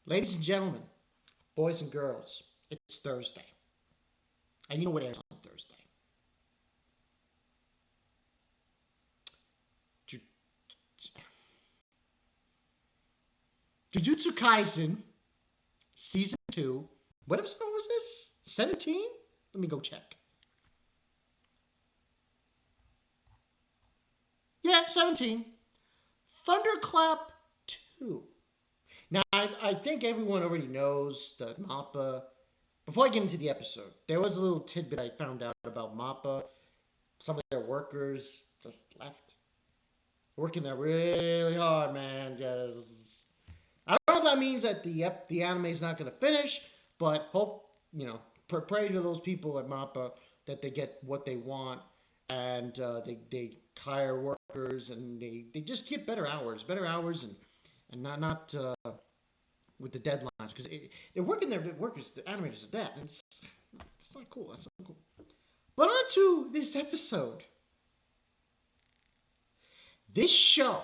Ladies and gentlemen, boys and girls, it's Thursday. And you know what airs on Thursday? Ju- Jujutsu Kaisen, Season 2. What episode was this? 17? Let me go check. Yeah, 17. Thunderclap 2. Now, I think everyone already knows that Mappa. Before I get into the episode, there was a little tidbit I found out about Mappa. Some of their workers just left. Working there really hard, man. Just I don't know if that means that the anime is not going to finish, but hope pray to those people at Mappa that they get what they want, and they hire workers and they just get better hours, and not with the deadlines because they're working their workers, the animators are dead. It's not cool. That's not cool. But on to this episode. This show,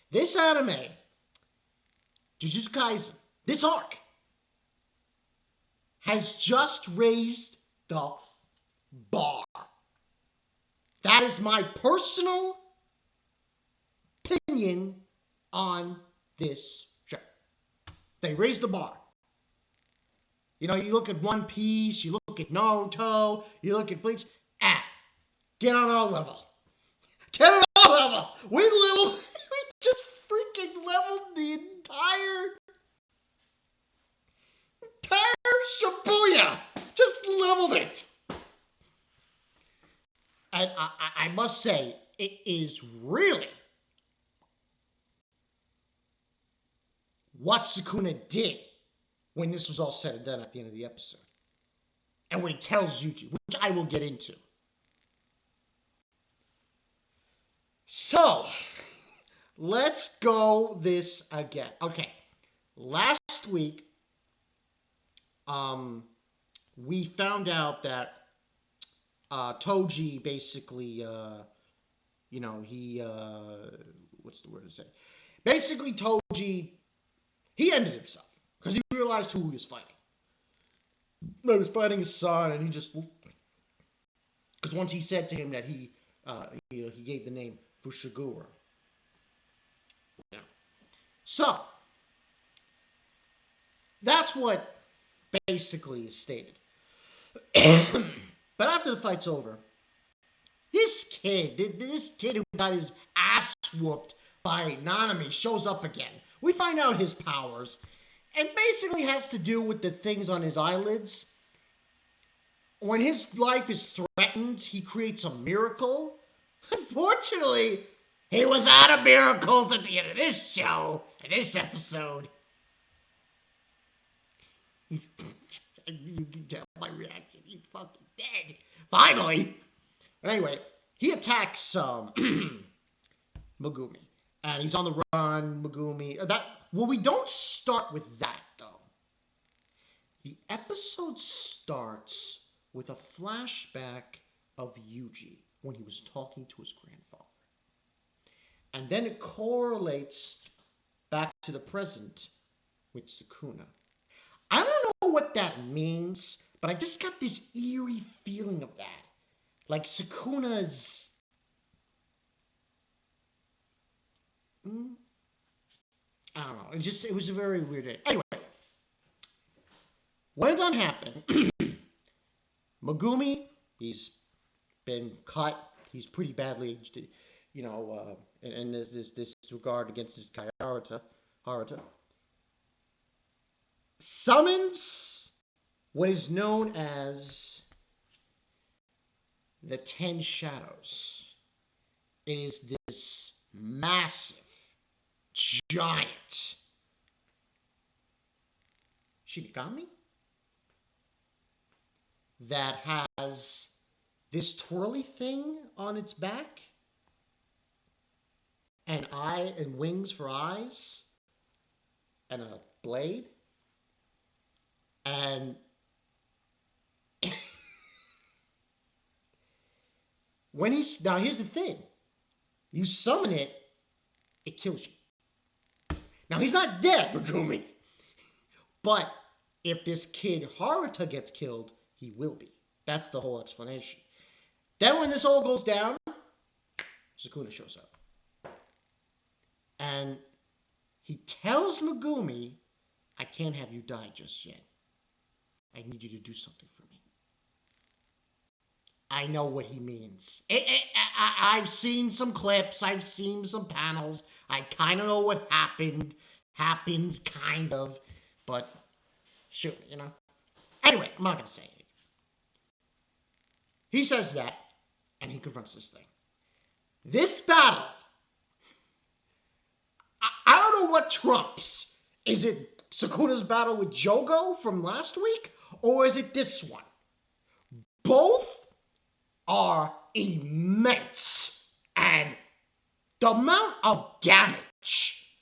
this anime, Jujutsu Kaisen, this arc, has just raised the bar. That is my personal opinion on this show. They raised the bar. You know, you look at One Piece, you look at Naruto, you look at Bleach. Get on our level. Get on our level. We just freaking leveled the entire Shibuya. Just leveled it. And I must say, it is really what Sukuna did when this was all said and done at the end of the episode. And what he tells Yuji, which I will get into. So, let's go this again. Okay, last week, we found out that Toji basically, he, what's the word to say? Basically, Toji, he ended himself because he realized who he was fighting. He was fighting his son, and he just, because once he said to him that he gave the name Fushiguro. Yeah. So, that's what basically is stated. But after the fight's over, this kid who got his ass whooped by Nanami shows up again. We find out his powers. It basically has to do with the things on his eyelids. When his life is threatened, he creates a miracle. Unfortunately, he was out of miracles at the end of this show, in this episode. You can tell my reaction. He's fucking dead. Finally. But anyway, he attacks Megumi. And he's on the run, Megumi. We don't start with that, though. The episode starts with a flashback of Yuji when he was talking to his grandfather. And then it correlates back to the present with Sukuna. I don't know what that means, but I just got this eerie feeling of that. Like Sukuna's... I don't know. It was a very weird day. Anyway, when it done happened, Megumi, he's been cut. He's pretty badly, in this regard against his guy Haruta. Summons what is known as the 10 Shadows. It is this massive, giant Shinigami that has this twirly thing on its back and wings for eyes and a blade. And now here's the thing. You summon it, it kills you. Now, he's not dead, Megumi. But if this kid Haruta gets killed, he will be. That's the whole explanation. Then when this all goes down, Sukuna shows up. And he tells Megumi, I can't have you die just yet. I need you to do something for me. I know what he means. I've seen some clips. I've seen some panels. I kind of know what happens, kind of. But, shoot, you know. Anyway, I'm not going to say it. He says that, and he confronts this thing. This battle, I don't know what trumps. Is it Sukuna's battle with Jogo from last week? Or is it this one? Both are immense. And the amount of damage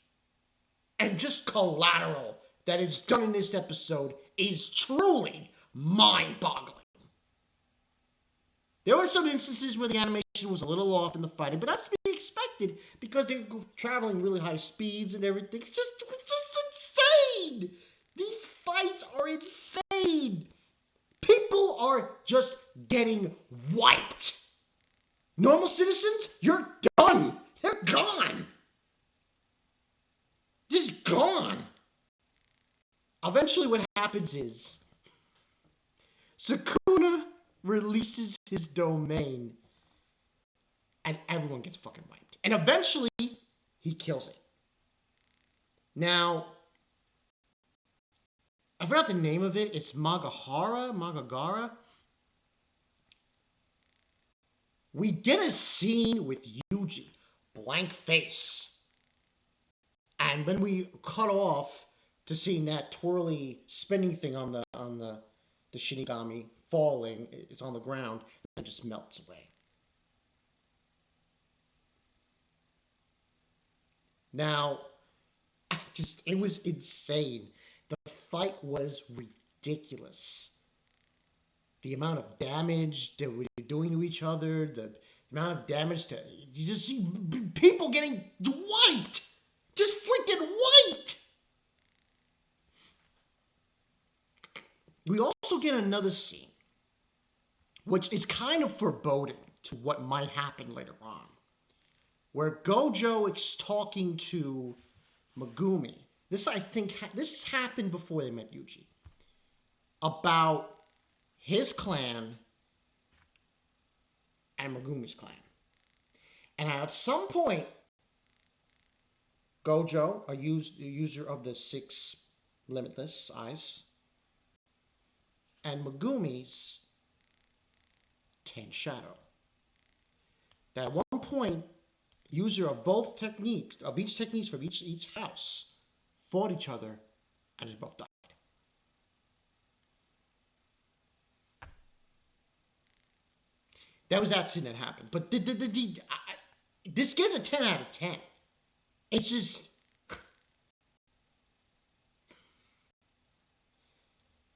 and just collateral that is done in this episode is truly mind-boggling. There were some instances where the animation was a little off in the fighting, but that's to be expected because they're traveling really high speeds and everything. It's just insane. These fights are insane. People are just getting wiped. Normal citizens, you're done. You're gone. Just gone. Eventually what happens is Sukuna releases his domain and everyone gets fucking wiped. And eventually he kills it. Now, I forgot the name of it. It's Magagara. We get a scene with Yuji, blank face. And when we cut off to seeing that twirly spinning thing on the Shinigami falling, it's on the ground, and it just melts away. Now, it was insane. The fight was ridiculous. The amount of damage that we're doing to each other, the amount of damage you just see people getting wiped. Just freaking wiped. We also get another scene, which is kind of foreboding to what might happen later on, where Gojo is talking to Megumi. I think this happened before they met Yuji. About his clan and Megumi's clan. And at some point, Gojo, a user of the 6 limitless eyes, and Megumi's 10 shadow. That at one point, user of both techniques, of each techniques from each house, fought each other, and they both died. That was that scene that happened. But this gets a 10 out of 10. It's just...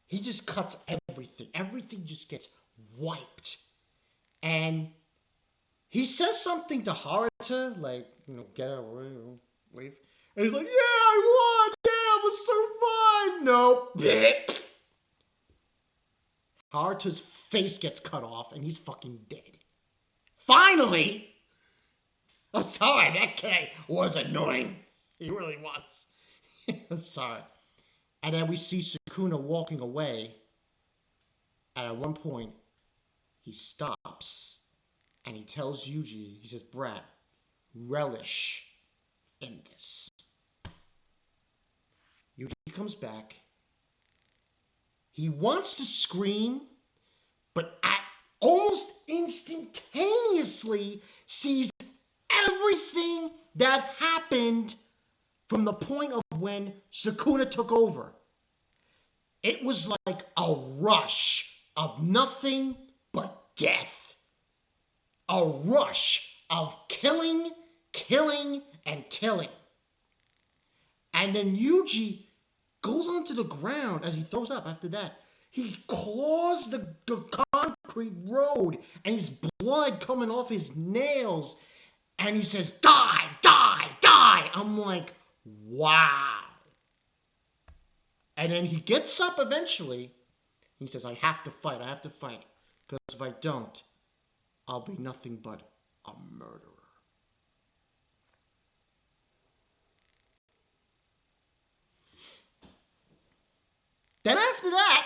He just cuts everything. Everything just gets wiped. And he says something to Haruta, like, get out of the way, leave. And he's like, yeah, I won! Yeah, it was so fun! Nope. Haruta's face gets cut off, and he's fucking dead. Finally! I'm sorry, that guy was annoying. He really was. I'm sorry. And then we see Sukuna walking away. And at one point, he stops. And he tells Yuji, he says, Brat, relish in this. Yuji comes back. He wants to scream, but almost instantaneously sees everything that happened from the point of when Sukuna took over. It was like a rush of nothing but death. A rush of killing, and killing. And then Yuji goes onto the ground as he throws up after that. He claws the concrete road, and his blood coming off his nails. And he says, die, die, die. I'm like, Wow. And then he gets up eventually. He says, I have to fight. I have to fight. Because if I don't, I'll be nothing but a murderer. Then after that,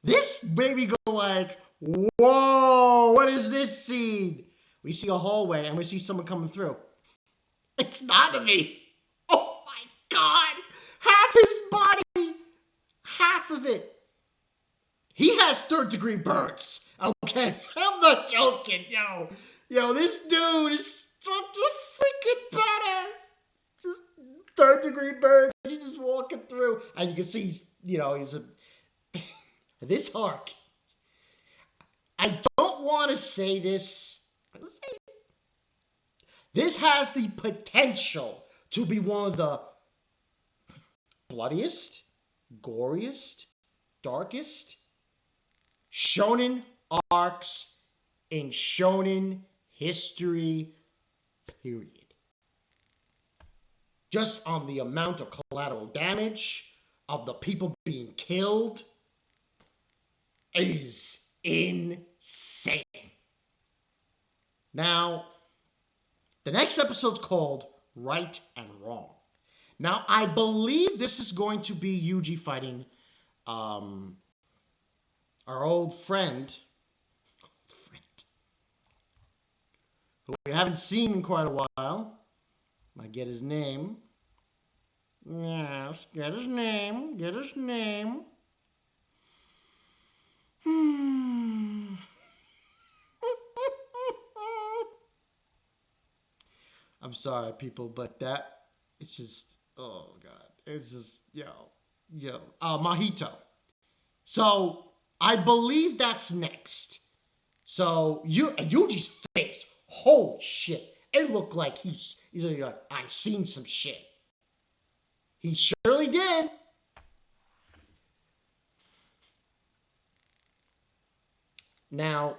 this baby go like, whoa, what is this scene? We see a hallway and we see someone coming through. It's Nanami. Oh my God. Half his body, half of it. He has third-degree burns. Okay, I'm not joking, yo. Yo, this dude is such a freaking badass. Just third-degree burns. He's just walking through, and you can see, he's a. This arc. I don't want to say this. This has the potential to be one of the bloodiest, goriest, darkest shonen arcs in shonen history, period. Just on the amount of collateral damage, of the people being killed, it is insane. Now, the next episode's called Right and Wrong. Now, I believe this is going to be Yuji fighting our old friend, who we haven't seen in quite a while. I get his name. Yes, get his name. Get his name. I'm sorry, people, but it's just, oh, God. It's just, Mahito. So, I believe that's next. So, Yuji's face, holy shit. It looked like he's like, I've seen some shit. He surely did. Now,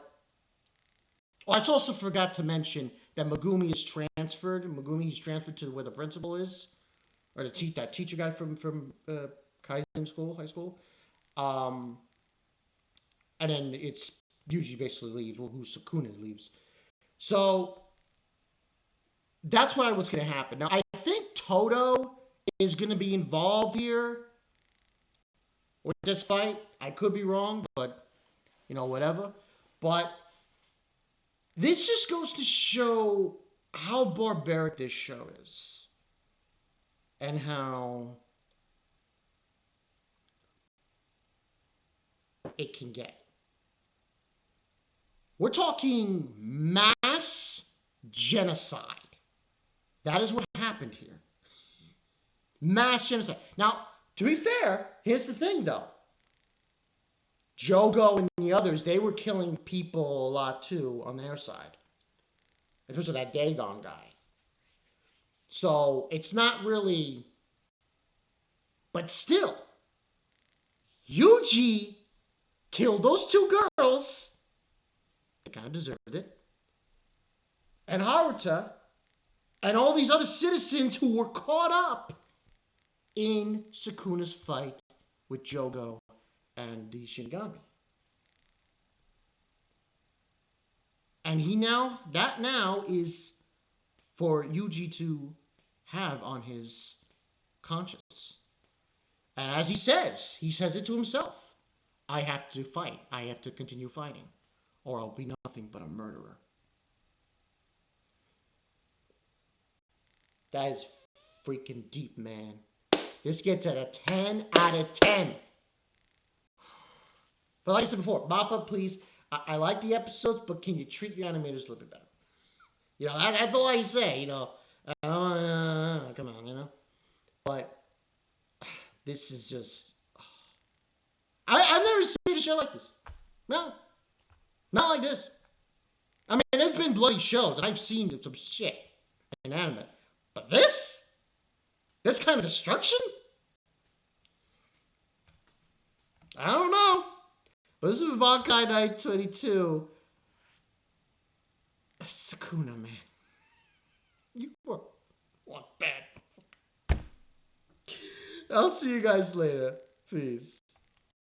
I also forgot to mention that Megumi is transferred. He's transferred to where the principal is, or that teacher guy from Kaisen school, high school. And then it's Yuji basically leaves, who Sukuna leaves. So that's what's going to happen. Now, I think Todo is going to be involved here with this fight. I could be wrong, but, whatever. But this just goes to show how barbaric this show is. And how it can get. We're talking mass genocide. That is what happened here. Mass genocide. Now, to be fair, here's the thing, though. Jogo and the others, they were killing people a lot, too, on their side. Because of that Dagon guy. So, it's not really... But still, Yuji killed those two girls. They kind of deserved it. And Haruta, and all these other citizens who were caught up in Sukuna's fight with Jogo and the Shinigami. And that now is for Yuji to have on his conscience. And as he says it to himself. I have to fight. I have to continue fighting. Or I'll be nothing but a murderer. That is freaking deep, man. This gets at a 10 out of 10. But like I said before, Mappa, please, I like the episodes, but can you treat your animators a little bit better? That's all I say, come on, But this is just... I've never seen a show like this. No. Not like this. I mean, there's been bloody shows, and I've seen some shit in anime. But this? This kind of destruction? I don't know. But this is Bankai Night 22. Sukuna, man. You were one bad I'll see you guys later. Peace.